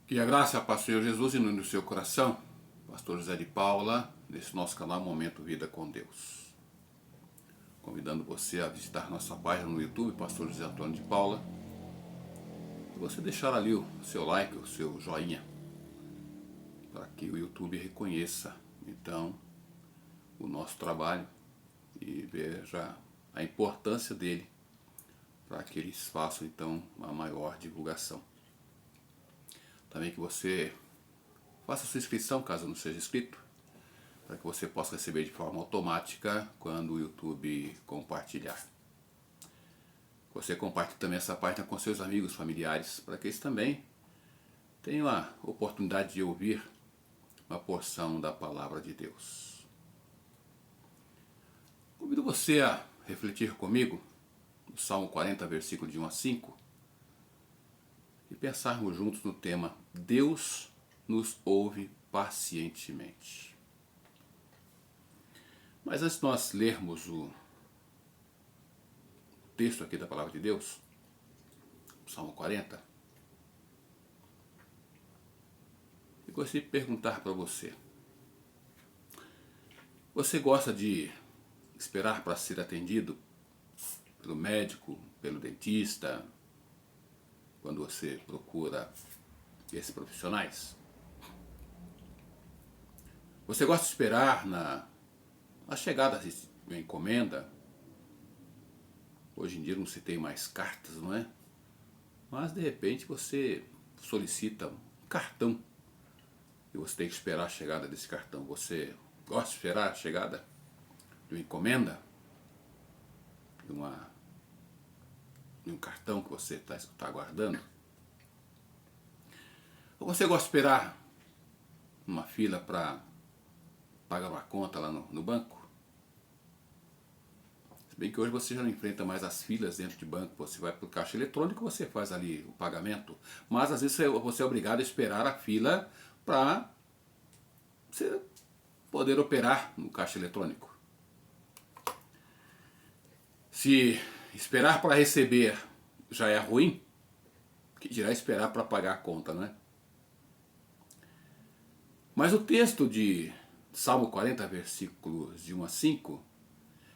Que a graça e a paz do Senhor Jesus inunde no seu coração. Pastor José de Paula, nesse nosso canal Momento Vida com Deus. Convidando você a visitar nossa página no YouTube, Pastor José Antônio de Paula. E você deixar ali o seu like, o seu joinha, para que o YouTube reconheça, então, o nosso trabalho e veja a importância dele para que eles façam, então, uma maior divulgação. Também que você faça sua inscrição, caso não seja inscrito, para que você possa receber de forma automática quando o YouTube compartilhar. Você compartilhe também essa página com seus amigos, familiares, para que eles também tenham a oportunidade de ouvir uma porção da palavra de Deus. Convido você a refletir comigo no Salmo 40, versículo de 1 a 5, e pensarmos juntos no tema Deus nos ouve pacientemente. Mas antes de nós lermos o texto aqui da palavra de Deus, Salmo 40, eu gostaria de perguntar para você: você gosta de esperar para ser atendido pelo médico, pelo dentista, quando você procura esses profissionais? Você gosta de esperar na chegada de uma encomenda? Hoje em dia não se tem mais cartas, não é? Mas de repente você solicita um cartão e você tem que esperar a chegada desse cartão. Você gosta de esperar a chegada de uma encomenda? De um cartão que você está aguardando? Ou você gosta de esperar numa fila para pagar uma conta lá no banco? Se bem que hoje você já não enfrenta mais as filas dentro de banco, você vai para o caixa eletrônico, você faz ali o pagamento, mas às vezes você é obrigado a esperar a fila para você poder operar no caixa eletrônico. Se esperar para receber já é ruim, que dirá esperar para pagar a conta, não é? Mas o texto de Salmo 40, versículos de 1 a 5,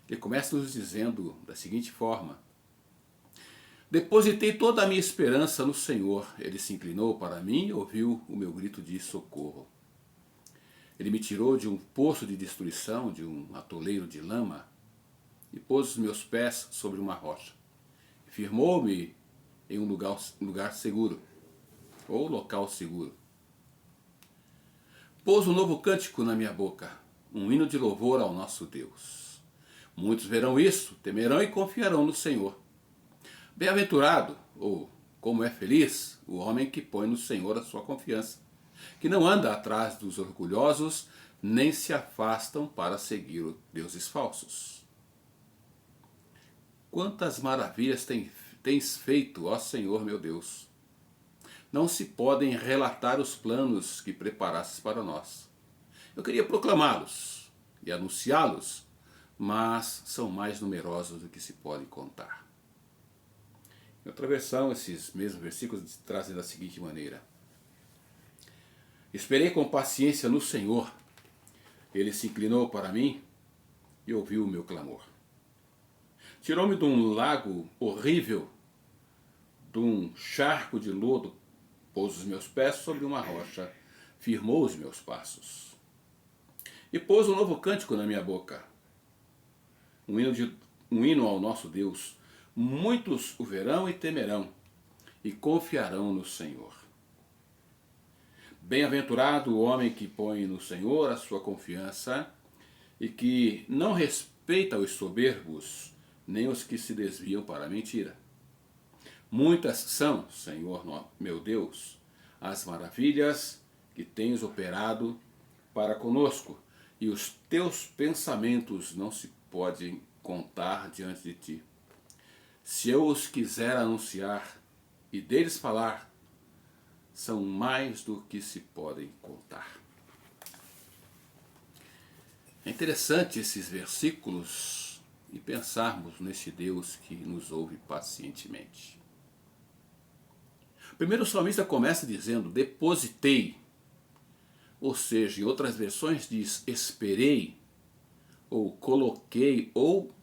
ele começa nos dizendo da seguinte forma: depositei toda a minha esperança no Senhor, Ele se inclinou para mim e ouviu o meu grito de socorro. Ele me tirou de um poço de destruição, de um atoleiro de lama, e pôs os meus pés sobre uma rocha. Firmou-me em um lugar seguro, ou local seguro. Pôs um novo cântico na minha boca, um hino de louvor ao nosso Deus. Muitos verão isso, temerão e confiarão no Senhor. Bem-aventurado, ou como é feliz, o homem que põe no Senhor a sua confiança, que não anda atrás dos orgulhosos, nem se afastam para seguir deuses falsos. Quantas maravilhas tens feito, ó Senhor meu Deus! Não se podem relatar os planos que preparastes para nós. Eu queria proclamá-los e anunciá-los, mas são mais numerosos do que se pode contar. Em outra versão, esses mesmos versículos trazem da seguinte maneira: esperei com paciência no Senhor, Ele se inclinou para mim e ouviu o meu clamor. Tirou-me de um lago horrível, de um charco de lodo, pôs os meus pés sobre uma rocha, firmou os meus passos. E pôs um novo cântico na minha boca, um hino ao nosso Deus. Muitos o verão e temerão, e confiarão no Senhor. Bem-aventurado o homem que põe no Senhor a sua confiança, e que não respeita os soberbos, nem os que se desviam para a mentira. Muitas são, Senhor meu Deus, as maravilhas que tens operado para conosco, e os teus pensamentos não se podem contar diante de ti. Se eu os quiser anunciar e deles falar, são mais do que se podem contar. É interessante esses versículos e pensarmos nesse Deus que nos ouve pacientemente. Primeiro o salmista começa dizendo, depositei, ou seja, em outras versões diz, esperei, ou coloquei, ou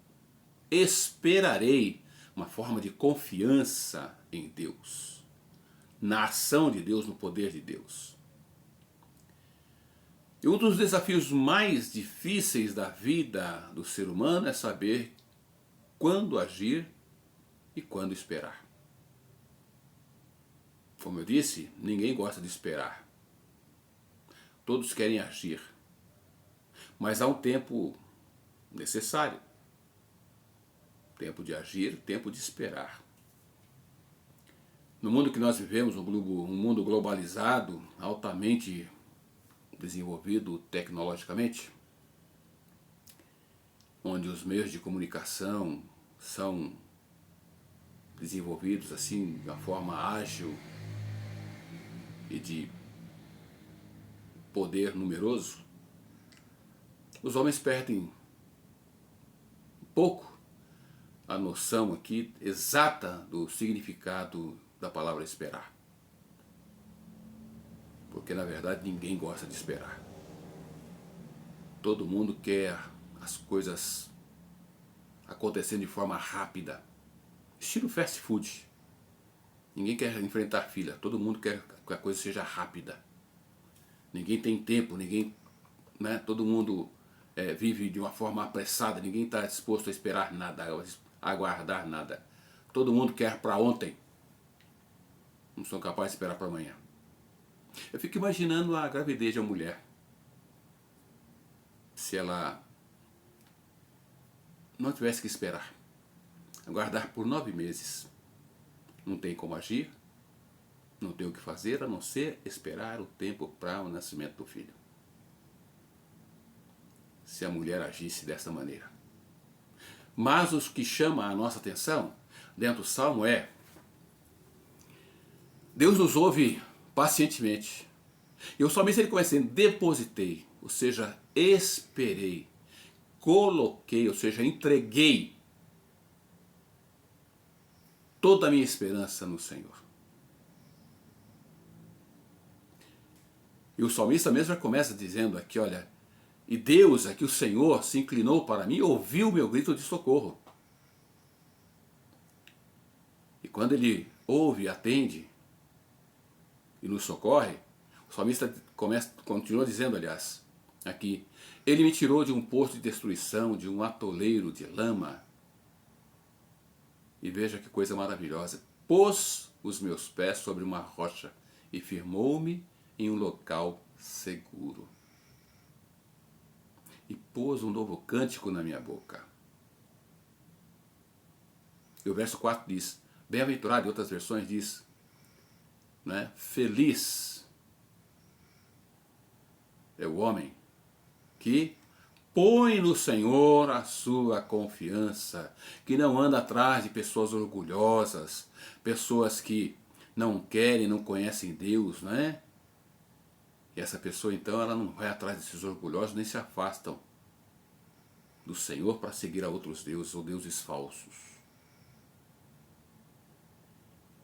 esperarei, uma forma de confiança em Deus, na ação de Deus, no poder de Deus. E um dos desafios mais difíceis da vida do ser humano é saber quando agir e quando esperar. Como eu disse, ninguém gosta de esperar. Todos querem agir. Mas há um tempo necessário. Tempo de agir, tempo de esperar. No mundo que nós vivemos, um mundo globalizado, altamente desenvolvido tecnologicamente, onde os meios de comunicação são desenvolvidos assim de uma forma ágil e de poder numeroso, os homens perdem um pouco a noção aqui exata do significado da palavra esperar. Porque na verdade ninguém gosta de esperar. Todo mundo quer as coisas acontecendo de forma rápida. Estilo fast food. Ninguém quer enfrentar fila. Todo mundo quer que a coisa seja rápida. Ninguém tem tempo, todo mundo vive de uma forma apressada. Ninguém está disposto a esperar nada, a aguardar nada. Todo mundo quer para ontem. Não são capazes de esperar para amanhã. Eu fico imaginando a gravidez de uma mulher. Se ela não tivesse que esperar, aguardar por 9 meses, não tem como agir, não tem o que fazer a não ser esperar o tempo para o nascimento do filho. Se a mulher agisse dessa maneira. Mas o que chama a nossa atenção dentro do Salmo é: Deus nos ouve pacientemente. E o salmista ele começa dizendo, depositei, ou seja, esperei, coloquei, ou seja, entreguei toda a minha esperança no Senhor. E o salmista mesmo já começa dizendo aqui, olha, e Deus, aqui o Senhor, se inclinou para mim e ouviu o meu grito de socorro. E quando ele ouve e atende e nos socorre, o salmista continua dizendo, aliás, aqui, ele me tirou de um poço de destruição, de um atoleiro de lama. E veja que coisa maravilhosa. Pôs os meus pés sobre uma rocha e firmou-me em um local seguro. E pôs um novo cântico na minha boca. E o verso 4 diz, bem-aventurado, em outras versões diz, feliz é o homem que põe no Senhor a sua confiança, que não anda atrás de pessoas orgulhosas, pessoas que não querem, não conhecem Deus, E essa pessoa então ela não vai atrás desses orgulhosos, nem se afastam do Senhor para seguir a outros deuses ou deuses falsos.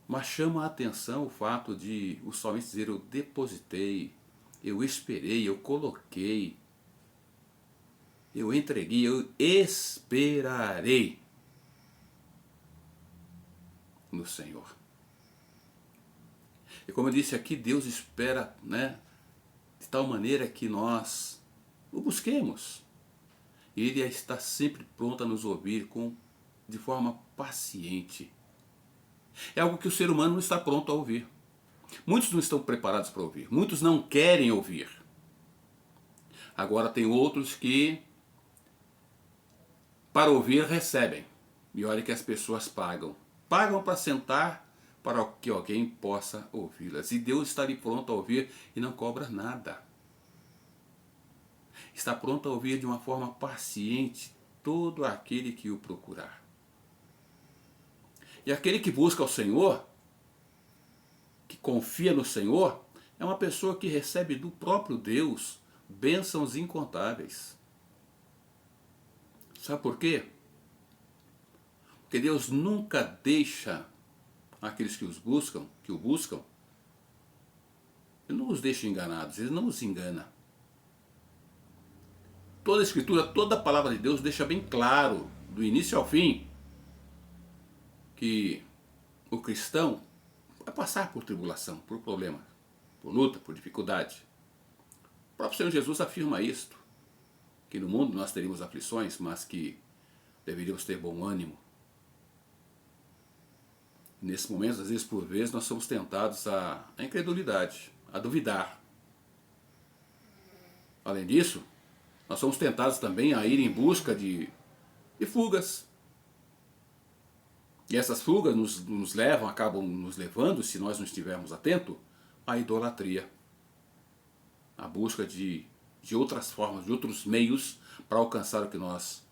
Mas chama a atenção o fato de o salmista dizer, eu depositei, eu esperei, eu coloquei, eu entreguei, eu esperarei no Senhor. E como eu disse aqui, Deus espera, de tal maneira que nós o busquemos. Ele está sempre pronto a nos ouvir de forma paciente. É algo que o ser humano não está pronto a ouvir. Muitos não estão preparados para ouvir. Muitos não querem ouvir. Agora tem outros que, para ouvir, recebem. E olha que as pessoas pagam. Pagam para sentar para que alguém possa ouvi-las. E Deus está ali pronto a ouvir e não cobra nada. Está pronto a ouvir de uma forma paciente todo aquele que o procurar. E aquele que busca o Senhor, que confia no Senhor, é uma pessoa que recebe do próprio Deus bênçãos incontáveis. Sabe por quê? Porque Deus nunca deixa aqueles que o buscam, ele não os deixa enganados, ele não os engana. Toda a Escritura, toda a palavra de Deus deixa bem claro, do início ao fim, que o cristão vai passar por tribulação, por problema, por luta, por dificuldade. O próprio Senhor Jesus afirma isto, que no mundo nós teríamos aflições, mas que deveríamos ter bom ânimo. Nesse momento, às vezes, por vezes, nós somos tentados à incredulidade, a duvidar. Além disso, nós somos tentados também a ir em busca de fugas. E essas fugas nos levam, acabam nos levando, se nós não estivermos atentos, à idolatria. A busca de outras formas, de outros meios para alcançar o que nós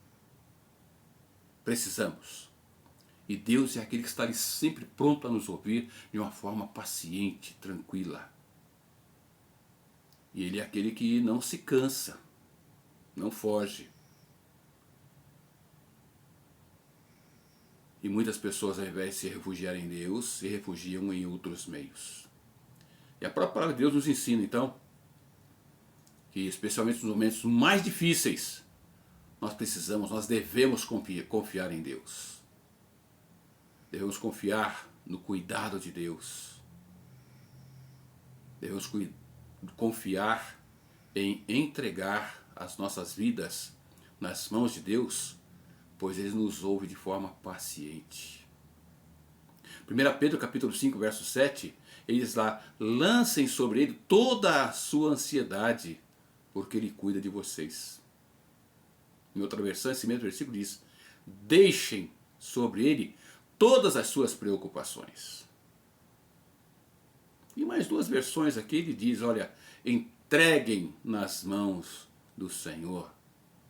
precisamos. E Deus é aquele que está ali sempre pronto a nos ouvir de uma forma paciente, tranquila. E Ele é aquele que não se cansa, não foge. E muitas pessoas, ao invés de se refugiarem em Deus, se refugiam em outros meios. E a própria palavra de Deus nos ensina, então, que especialmente nos momentos mais difíceis, nós devemos confiar em Deus. Devemos confiar no cuidado de Deus. Devemos confiar em entregar as nossas vidas nas mãos de Deus, pois Ele nos ouve de forma paciente. 1 Pedro capítulo 5, verso 7, ele diz lá: lancem sobre Ele toda a sua ansiedade, porque Ele cuida de vocês. Em outra versão, esse mesmo versículo diz: deixem sobre Ele todas as suas preocupações. E mais duas versões aqui ele diz, olha, entreguem nas mãos do Senhor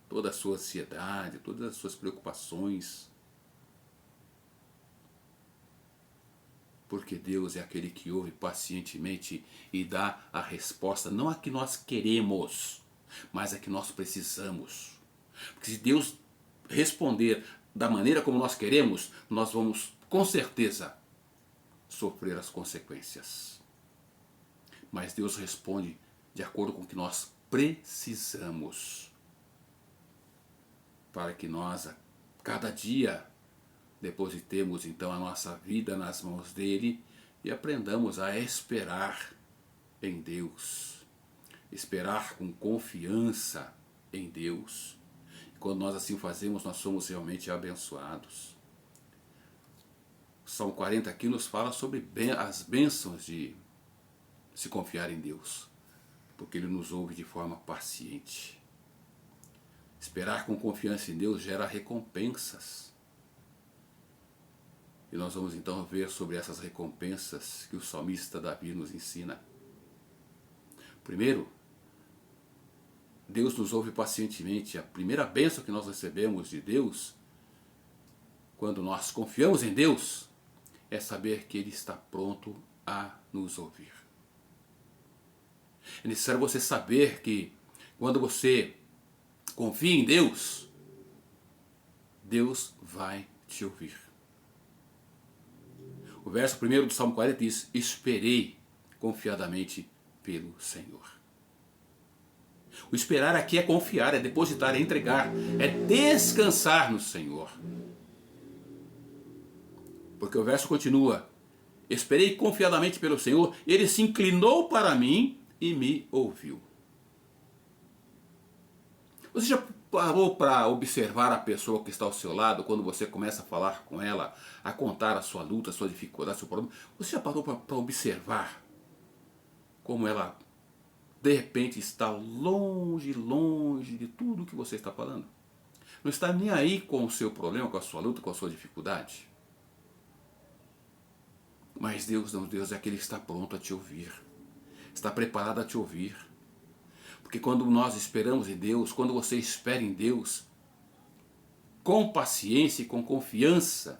toda a sua ansiedade, todas as suas preocupações. Porque Deus é aquele que ouve pacientemente e dá a resposta, não a que nós queremos, mas a que nós precisamos. Porque se Deus responder da maneira como nós queremos, nós vamos, com certeza, sofrer as consequências. Mas Deus responde de acordo com o que nós precisamos, para que nós, a cada dia, depositemos então a nossa vida nas mãos dele e aprendamos a esperar em Deus, esperar com confiança em Deus. Quando nós assim fazemos, nós somos realmente abençoados. O Salmo 40 aqui nos fala sobre as bênçãos de se confiar em Deus, porque Ele nos ouve de forma paciente. Esperar com confiança em Deus gera recompensas. E nós vamos então ver sobre essas recompensas que o salmista Davi nos ensina. Primeiro, Deus nos ouve pacientemente. A primeira bênção que nós recebemos de Deus, quando nós confiamos em Deus, é saber que Ele está pronto a nos ouvir. É necessário você saber que quando você confia em Deus, Deus vai te ouvir. O verso 1 do Salmo 40 diz: esperei confiadamente pelo Senhor. O esperar aqui é confiar, é depositar, é entregar, é descansar no Senhor. Porque o verso continua: esperei confiadamente pelo Senhor, Ele se inclinou para mim e me ouviu. Você já parou para observar a pessoa que está ao seu lado quando você começa a falar com ela, a contar a sua luta, a sua dificuldade, o seu problema? Você já parou para observar como ela de repente está longe de tudo que você está falando? Não está nem aí com o seu problema, com a sua luta, com a sua dificuldade. Mas Deus não, Deus é aquele que está pronto a te ouvir, está preparado a te ouvir. Porque quando nós esperamos em Deus, quando você espera em Deus, com paciência e com confiança,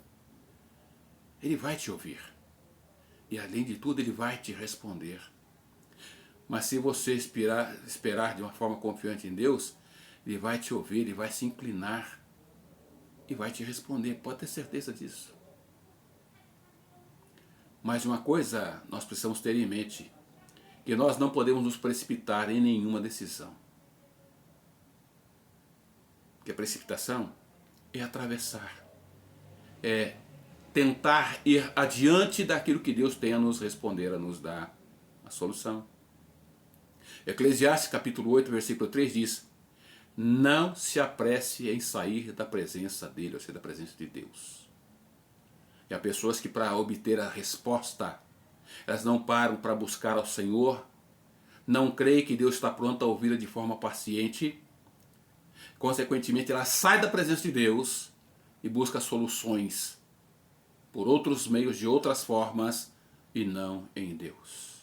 Ele vai te ouvir. E além de tudo, Ele vai te responder. Mas se você esperar de uma forma confiante em Deus, Ele vai te ouvir, Ele vai se inclinar e vai te responder. Pode ter certeza disso. Mas uma coisa nós precisamos ter em mente, que nós não podemos nos precipitar em nenhuma decisão. Porque a precipitação é atravessar, é tentar ir adiante daquilo que Deus tem a nos responder, a nos dar a solução. Eclesiastes capítulo 8, versículo 3 diz: não se apresse em sair da presença dele, ou seja, da presença de Deus. E há pessoas que, para obter a resposta, elas não param para buscar ao Senhor, não creem que Deus está pronto a ouvi-la de forma paciente. Consequentemente, ela sai da presença de Deus e busca soluções por outros meios, de outras formas, e não em Deus.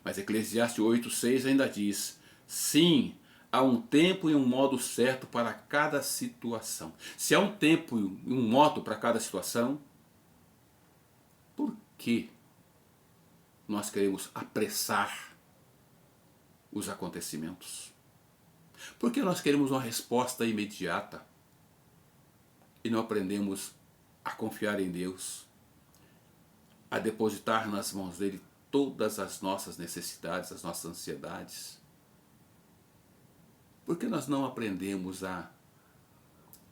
Mas Eclesiastes 8:6 ainda diz: sim, há um tempo e um modo certo para cada situação. Se há um tempo e um modo para cada situação, por que nós queremos apressar os acontecimentos? Por que nós queremos uma resposta imediata e não aprendemos a confiar em Deus, a depositar nas mãos dele todas as nossas necessidades, as nossas ansiedades? Por que nós não aprendemos a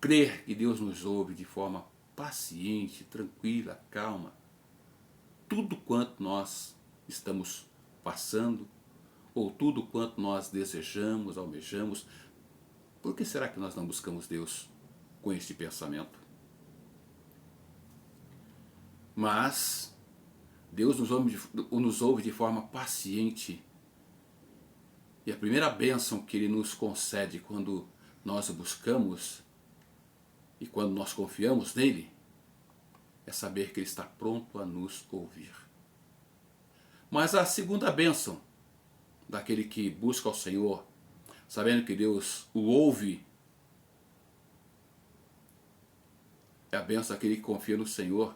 crer que Deus nos ouve de forma paciente, tranquila, calma, tudo quanto nós estamos passando, ou tudo quanto nós desejamos, almejamos? Por que será que nós não buscamos Deus com este pensamento? Mas Deus nos ouve de forma paciente. E a primeira bênção que Ele nos concede quando nós o buscamos e quando nós confiamos nele, é saber que Ele está pronto a nos ouvir. Mas a segunda bênção daquele que busca ao Senhor, sabendo que Deus o ouve, é a bênção daquele que confia no Senhor,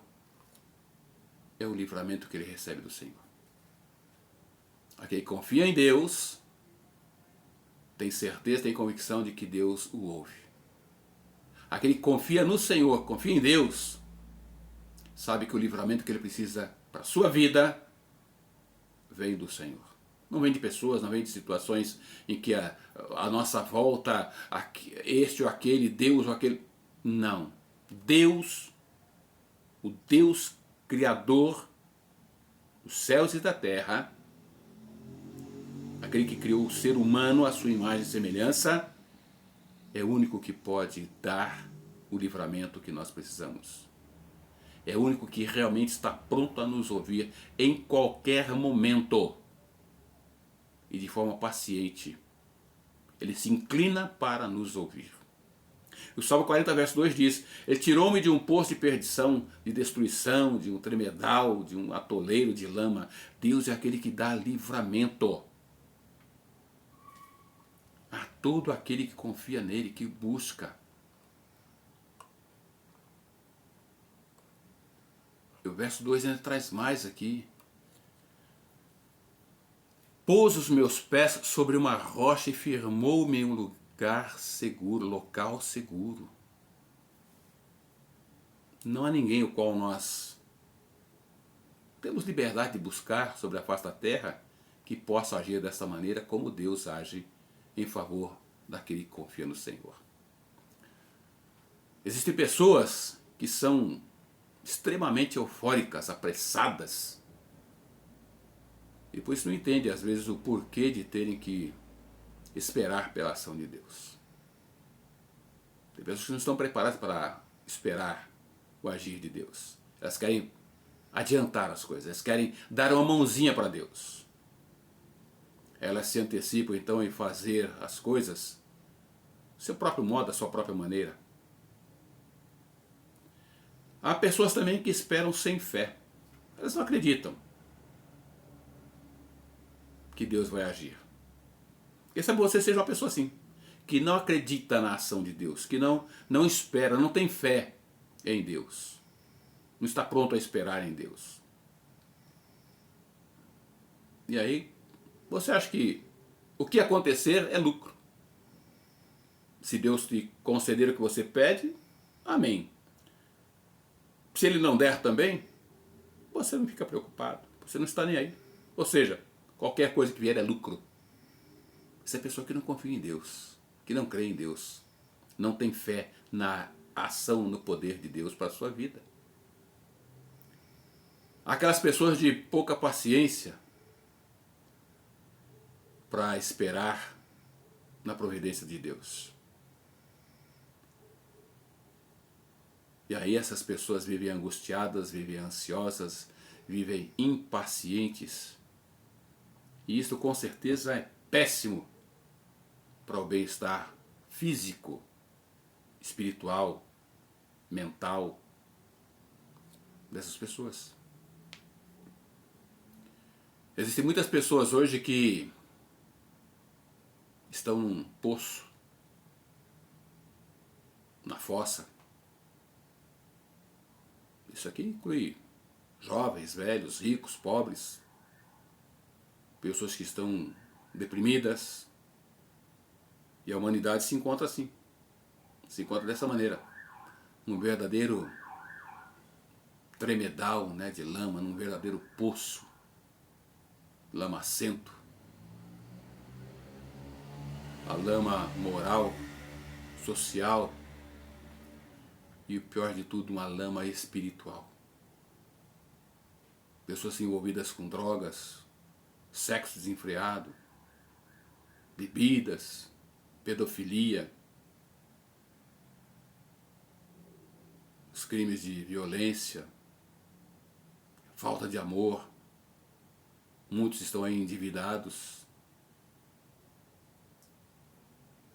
é o livramento que ele recebe do Senhor. Aquele que confia em Deus tem certeza, tem convicção de que Deus o ouve. Aquele que confia no Senhor, confia em Deus, sabe que o livramento que ele precisa para a sua vida vem do Senhor. Não vem de pessoas, não vem de situações em que a nossa volta, este ou aquele, Deus ou aquele. Não. Deus, o Deus Criador dos céus e da terra, aquele que criou o ser humano à sua imagem e semelhança, é o único que pode dar o livramento que nós precisamos. É o único que realmente está pronto a nos ouvir em qualquer momento e de forma paciente. Ele se inclina para nos ouvir. O Salmo 40, verso 2 diz: ele tirou-me de um poço de perdição, de destruição, de um tremedal, de um atoleiro de lama. Deus é aquele que dá livramento a todo aquele que confia nele, que busca. E o verso 2 ainda traz mais aqui. Pôs os meus pés sobre uma rocha e firmou-me em um lugar seguro, local seguro. Não há ninguém o qual nós temos liberdade de buscar sobre a face da terra que possa agir dessa maneira como Deus age em favor daquele que confia no Senhor. Existem pessoas que são extremamente eufóricas, apressadas, e por isso não entendem às vezes o porquê de terem que esperar pela ação de Deus. Tem pessoas que não estão preparadas para esperar o agir de Deus. Elas querem adiantar as coisas, elas querem dar uma mãozinha para Deus. Elas se antecipam então em fazer as coisas do seu próprio modo, da sua própria maneira. Há pessoas também que esperam sem fé. Elas não acreditam que Deus vai agir. Quem sabe você seja uma pessoa assim, que não acredita na ação de Deus, que não espera, não tem fé em Deus, não está pronto a esperar em Deus. E aí, você acha que o que acontecer é lucro. Se Deus te conceder o que você pede, amém. Se Ele não der também, você não fica preocupado, você não está nem aí. Ou seja, qualquer coisa que vier é lucro. Essa é a pessoa que não confia em Deus, que não crê em Deus, não tem fé na ação, no poder de Deus para a sua vida. Aquelas pessoas de pouca paciência para esperar na providência de Deus. E aí essas pessoas vivem angustiadas, vivem ansiosas, vivem impacientes. E isso com certeza é péssimo para o bem-estar físico, espiritual, mental dessas pessoas. Existem muitas pessoas hoje que estão num poço, na fossa. Isso aqui inclui jovens, velhos, ricos, pobres, pessoas que estão deprimidas. E a humanidade se encontra assim, se encontra dessa maneira, num verdadeiro tremedal, né, de lama, num verdadeiro poço lamacento. A lama moral, social e o pior de tudo, uma lama espiritual. Pessoas envolvidas com drogas, sexo desenfreado, bebidas, pedofilia, os crimes de violência, falta de amor. Muitos estão aí endividados.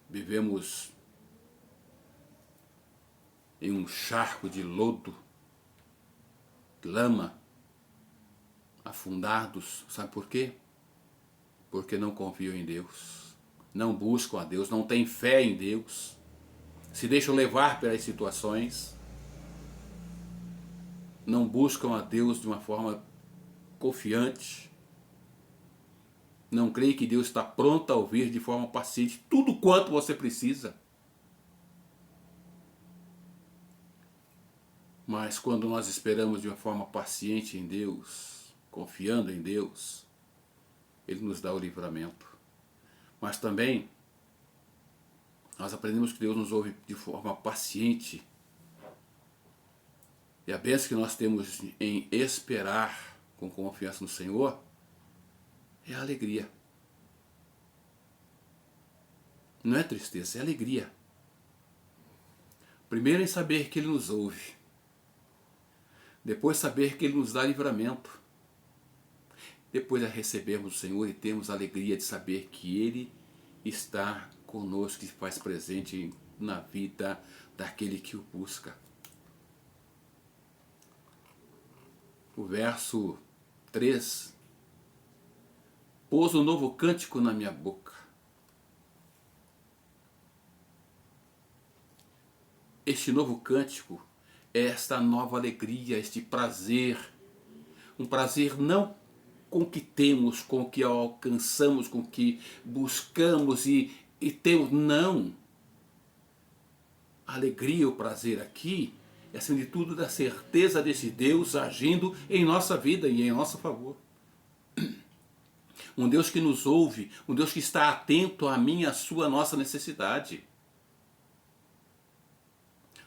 Vivemos em um charco de lodo, lama, afundados. Sabe por quê? Porque não confiam em Deus, não buscam a Deus, não têm fé em Deus, se deixam levar pelas situações, não buscam a Deus de uma forma confiante, não creem que Deus está pronto a ouvir de forma paciente tudo quanto você precisa. Mas quando nós esperamos de uma forma paciente em Deus, confiando em Deus, Ele nos dá o livramento. Mas também nós aprendemos que Deus nos ouve de forma paciente. E a bênção que nós temos em esperar com confiança no Senhor é a alegria. Não é tristeza, é alegria. Primeiro em saber que Ele nos ouve. Depois saber que Ele nos dá livramento. Depois é recebermos o Senhor e termos a alegria de saber que Ele está conosco e se faz presente na vida daquele que o busca. O verso 3. Pôs um novo cântico na minha boca. Este novo cântico é esta nova alegria, este prazer. Um prazer não com o que temos, com o que alcançamos, com o que buscamos e temos. Não. A alegria, o prazer aqui é, acima de tudo, da certeza desse Deus agindo em nossa vida e em nosso favor. Um Deus que nos ouve, um Deus que está atento à minha, à sua, à nossa necessidade.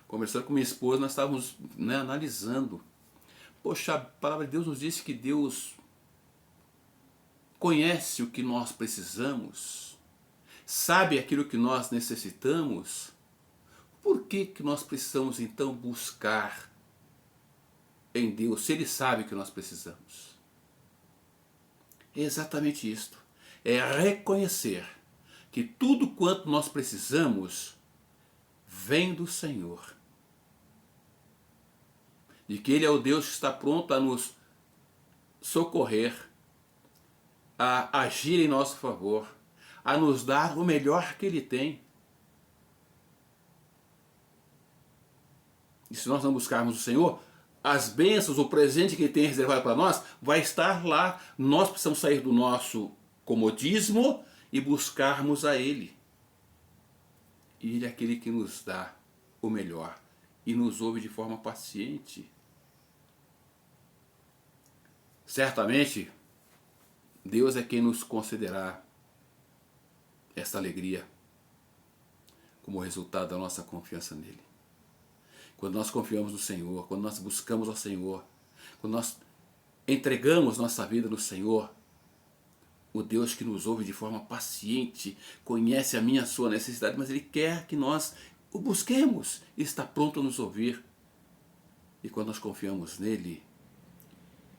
Conversando com minha esposa, nós estávamos analisando. Poxa, a palavra de Deus nos diz que Deus conhece o que nós precisamos, sabe aquilo que nós necessitamos. Por que nós precisamos então buscar em Deus, se Ele sabe o que nós precisamos? É exatamente isto. É reconhecer que tudo quanto nós precisamos vem do Senhor. De que Ele é o Deus que está pronto a nos socorrer, a agir em nosso favor, a nos dar o melhor que Ele tem. E se nós não buscarmos o Senhor, as bênçãos, o presente que Ele tem reservado para nós, vai estar lá. Nós precisamos sair do nosso comodismo e buscarmos a Ele. E Ele é aquele que nos dá o melhor e nos ouve de forma paciente. certamente Deus é quem nos concederá esta alegria como resultado da nossa confiança nele. Quando nós confiamos no Senhor, quando nós buscamos ao Senhor, quando nós entregamos nossa vida no Senhor, o Deus que nos ouve de forma paciente, conhece a minha e a sua necessidade, mas Ele quer que nós o busquemos e está pronto a nos ouvir. E quando nós confiamos nele,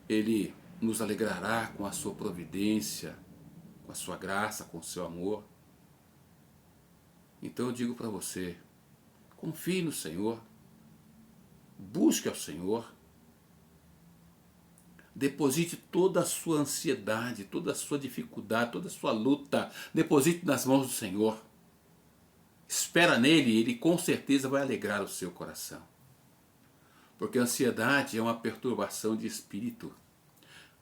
Ele nos alegrará com a sua providência, com a sua graça, com o seu amor. Então eu digo para você, confie no Senhor, busque ao Senhor, deposite toda a sua ansiedade, toda a sua dificuldade, toda a sua luta, deposite nas mãos do Senhor. Espera nele, ele com certeza vai alegrar o seu coração. Porque a ansiedade é uma perturbação de espírito.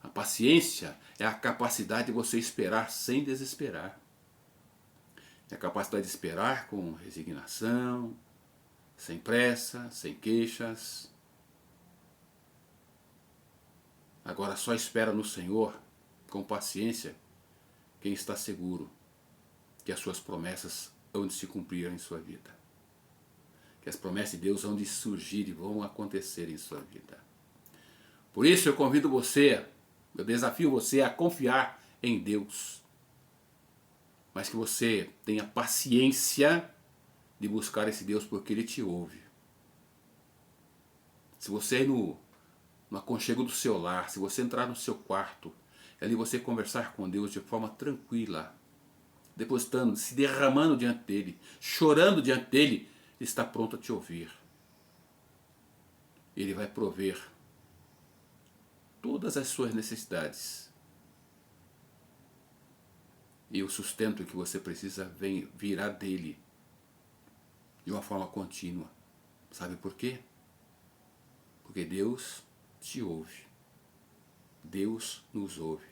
A paciência é a capacidade de você esperar sem desesperar. É a capacidade de esperar com resignação, sem pressa, sem queixas. Agora só espera no Senhor, com paciência, quem está seguro que as suas promessas hão de se cumprir em sua vida. Que as promessas de Deus hão de surgir e vão acontecer em sua vida. Por isso eu convido você, eu desafio você a confiar em Deus. Mas que você tenha paciência de buscar esse Deus porque Ele te ouve. Se você ir no aconchego do seu lar, se você entrar no seu quarto, ali você conversar com Deus de forma tranquila, depositando, se derramando diante dEle, chorando diante dEle, Ele está pronto a te ouvir. Ele vai prover todas as suas necessidades. E o sustento que você precisa virá dEle de uma forma contínua. Sabe por quê? Porque Deus te ouve. Deus nos ouve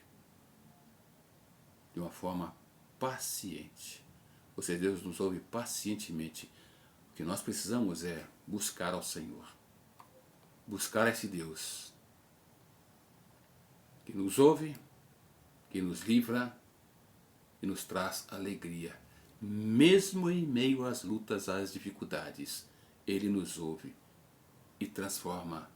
de uma forma paciente. Ou seja, Deus nos ouve pacientemente. O que nós precisamos é buscar ao Senhor. Buscar esse Deus que nos ouve, que nos livra e nos traz alegria. Mesmo em meio às lutas, às dificuldades, Ele nos ouve e transforma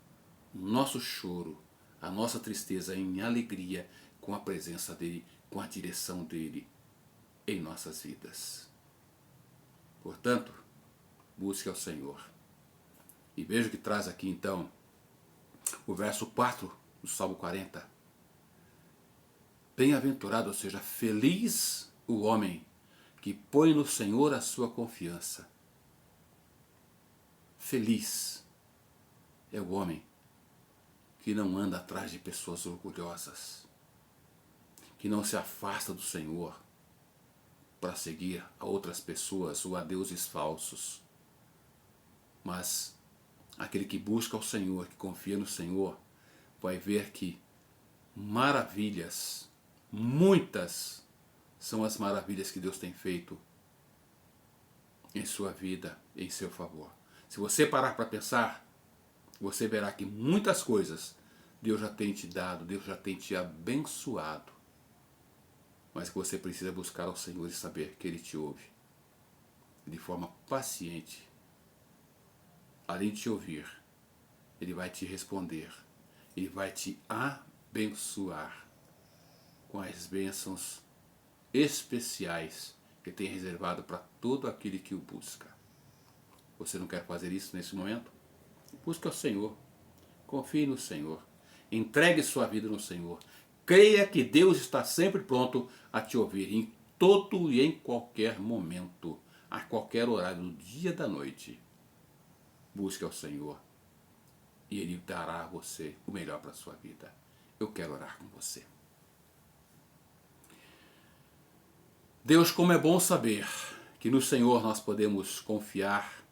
o nosso choro, a nossa tristeza em alegria com a presença dEle, com a direção dEle em nossas vidas. Portanto, busque ao Senhor. E veja que traz aqui então o verso 4 do Salmo 40. Bem-aventurado, ou seja, feliz o homem que põe no Senhor a sua confiança. Feliz é o homem que não anda atrás de pessoas orgulhosas, que não se afasta do Senhor para seguir a outras pessoas ou a deuses falsos. Mas aquele que busca o Senhor, que confia no Senhor, vai ver que maravilhas, muitas, são as maravilhas que Deus tem feito em sua vida, em seu favor. Se você parar para pensar, você verá que muitas coisas Deus já tem te dado, Deus já tem te abençoado. Mas que você precisa buscar ao Senhor e saber que Ele te ouve de forma paciente. Além de te ouvir, Ele vai te responder, Ele vai te abençoar com as bênçãos especiais que tem reservado para todo aquele que o busca. Você não quer fazer isso nesse momento? Busque ao Senhor, confie no Senhor, entregue sua vida no Senhor, creia que Deus está sempre pronto a te ouvir em todo e em qualquer momento, a qualquer horário do dia e da noite. Busque ao Senhor e Ele dará a você o melhor para a sua vida. Eu quero orar com você. Deus, como é bom saber que no Senhor nós podemos confiar,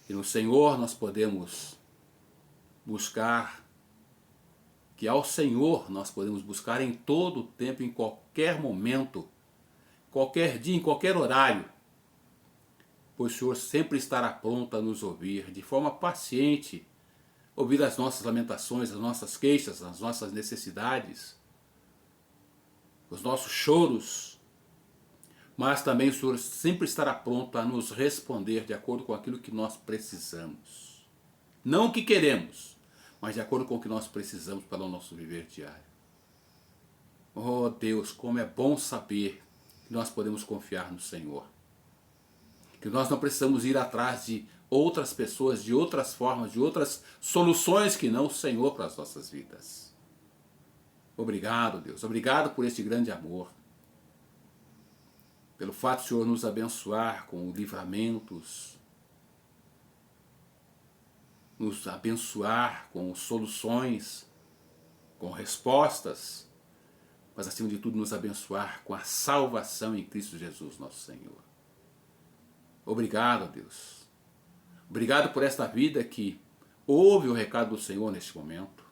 que no Senhor nós podemos buscar, que ao Senhor nós podemos buscar em todo o tempo, em qualquer momento, qualquer dia, em qualquer horário, pois o Senhor sempre estará pronto a nos ouvir de forma paciente, ouvir as nossas lamentações, as nossas queixas, as nossas necessidades, os nossos choros, mas também o Senhor sempre estará pronto a nos responder de acordo com aquilo que nós precisamos. Não o que queremos, mas de acordo com o que nós precisamos para o nosso viver diário. Oh Deus, como é bom saber que nós podemos confiar no Senhor. Que nós não precisamos ir atrás de outras pessoas, de outras formas, de outras soluções que não o Senhor para as nossas vidas. Obrigado, Deus. Obrigado por este grande amor. Pelo fato do Senhor nos abençoar com livramentos, nos abençoar com soluções, com respostas, mas acima de tudo nos abençoar com a salvação em Cristo Jesus, nosso Senhor. Obrigado, Deus. Obrigado por esta vida que ouve o recado do Senhor neste momento.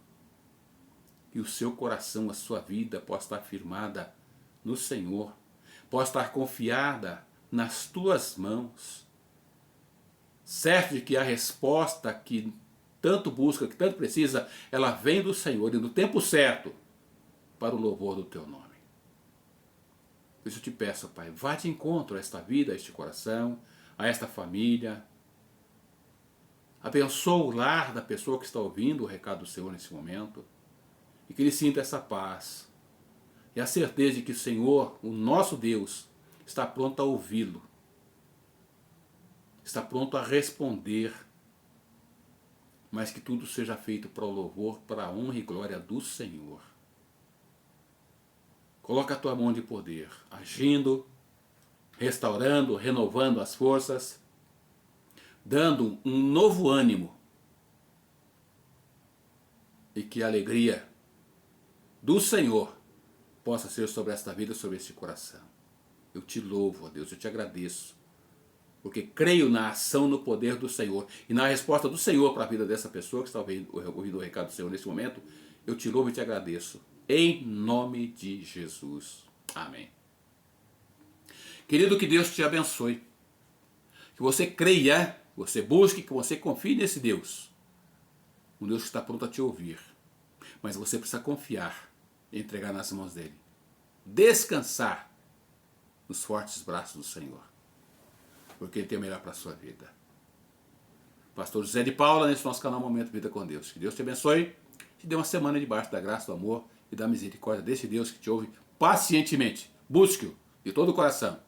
Que o seu coração, a sua vida possa estar firmada no Senhor, possa estar confiada nas tuas mãos, certo de que a resposta que tanto busca, que tanto precisa, ela vem do Senhor e no tempo certo para o louvor do teu nome. Por isso eu te peço, Pai, vá de encontro a esta vida, a este coração, a esta família. Abençoa o lar da pessoa que está ouvindo o recado do Senhor nesse momento e que ele sinta essa paz e a certeza de que o Senhor, o nosso Deus, está pronto a ouvi-lo, está pronto a responder, mas que tudo seja feito para o louvor, para a honra e glória do Senhor. Coloca a tua mão de poder, agindo, restaurando, renovando as forças, dando um novo ânimo, e que a alegria do Senhor possa ser sobre esta vida, sobre este coração. Eu te louvo, ó Deus, eu te agradeço, porque creio na ação, no poder do Senhor e na resposta do Senhor para a vida dessa pessoa que está ouvindo o recado do Senhor nesse momento. Eu te louvo e te agradeço, em nome de Jesus. Amém. Querido, que Deus te abençoe, que você creia, que você busque, que você confie nesse Deus, um Deus que está pronto a te ouvir, mas você precisa confiar e entregar nas mãos dele, descansar nos fortes braços do Senhor, porque ele tem o melhor para a sua vida. Pastor José de Paula, nesse nosso canal Momento Vida com Deus. Que Deus te abençoe, te dê uma semana debaixo da graça, do amor e da misericórdia desse Deus que te ouve pacientemente. Busque-o de todo o coração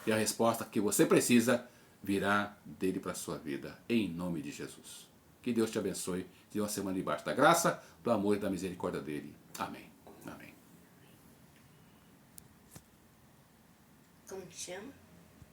e a resposta que você precisa virá dele para a sua vida, em nome de Jesus. Que Deus te abençoe, te dê uma semana debaixo da graça, do amor e da misericórdia dele. Amém. Amém. Como te chama?